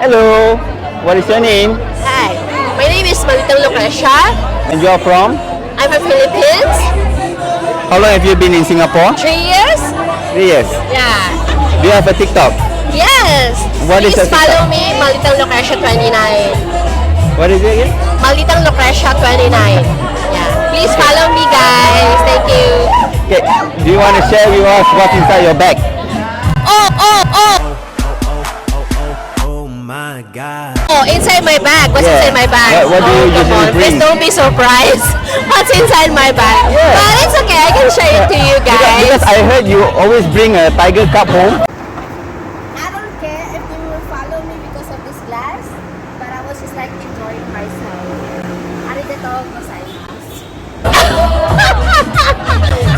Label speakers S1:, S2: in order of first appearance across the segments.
S1: Hello, what is your name?
S2: Hi, my name is Malditang Lukresya.
S1: And you are from?
S2: I'm from Philippines.
S1: How long have you been in Singapore?
S2: 3 years?
S1: 3 years.
S2: Yeah.
S1: Do you have a TikTok?
S2: Yes.
S1: What is
S2: Please
S1: your TikTok?
S2: follow me, Malditang Lukresya 29.
S1: What is it again?
S2: Malditang Lukresya 29. Yeah. Please follow me, guys. Thank you.
S1: Okay, do you want to share with us what's inside your bag?
S2: Oh, inside my bag. What's inside my bag?
S1: What do you
S2: come
S1: usually
S2: on.
S1: bring?
S2: Please don't be surprised. What's inside my bag?
S1: Yeah.
S2: But it's okay. I can show it to you guys.
S1: Because I heard you always bring a tiger cup home.
S2: I don't care if they will follow me because of this glass, but I was just like enjoying myself. Arigato gozaimasu.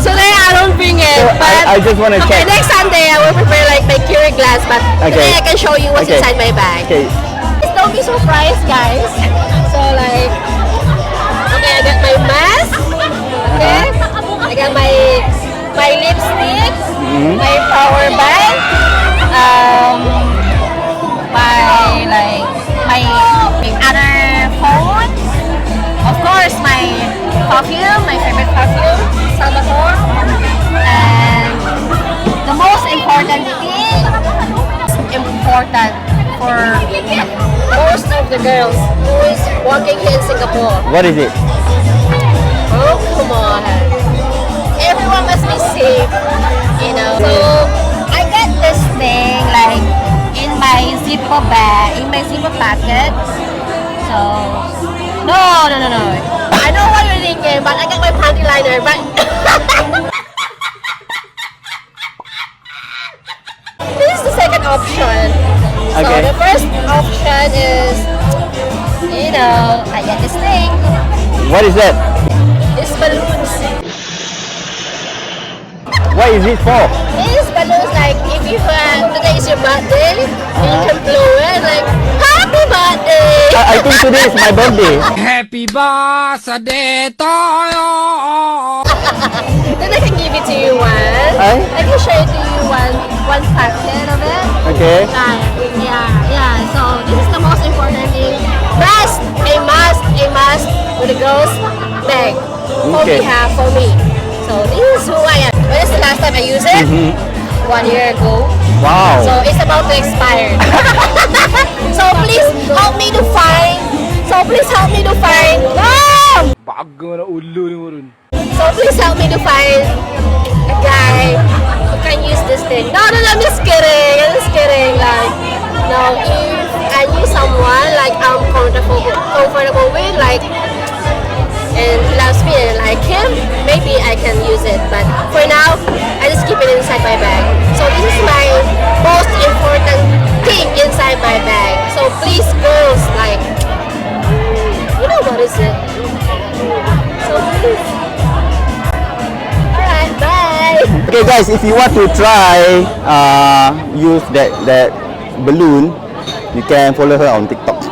S2: So then I don't bring it.
S1: So
S2: But
S1: I just want to
S2: okay,
S1: check.
S2: next Sunday I will prepare like my Keurig glass, but today I can show you what's
S1: Okay.
S2: inside my bag.
S1: Okay.
S2: Just don't be surprised, guys. So like, okay, I got my mask. Okay, I got my lipstick, my power bank, my other phone, of course my perfume, my favorite perfume, Salvatore, and the most important thing, important for most of the girls who is working here in Singapore.
S1: What is it?
S2: Oh, come on. Everyone must be safe, you know. So, I got this thing like in my zipper bag, in my zipper pocket. So, no. I know what you're thinking, but I got my panty liner, but this is the second option. So,
S1: Okay.
S2: the first option is, you know, I got this thing.
S1: What is that?
S2: It's balloons.
S1: What is it for?
S2: These balloons, like, if you today is your birthday, you can blow it, like, happy birthday!
S1: I think today is my birthday.
S3: Happy birthday to you.
S2: Then I can give it to you one. I can show it to you one packet of it.
S1: Okay.
S2: Yeah. So, this is the most important thing. Must, a must with a girl's bag.
S1: Okay.
S2: For me. So, this is who I am. When is the last time I used it? 1 year ago.
S1: Wow.
S2: So it's about to expire. So please help me to find. So please help me to find a guy who can use this thing. No, I'm just kidding. Like, no, if I need someone like I'm comfortable with, like, and he loves me and I like him, maybe I can use it. But for now, I just keep it inside my bag. So this is my most important thing inside my bag. So please, girls, like, you know what is it? So please. Alright, bye.
S1: Okay, guys, if you want to try use that balloon, you can follow her on TikTok.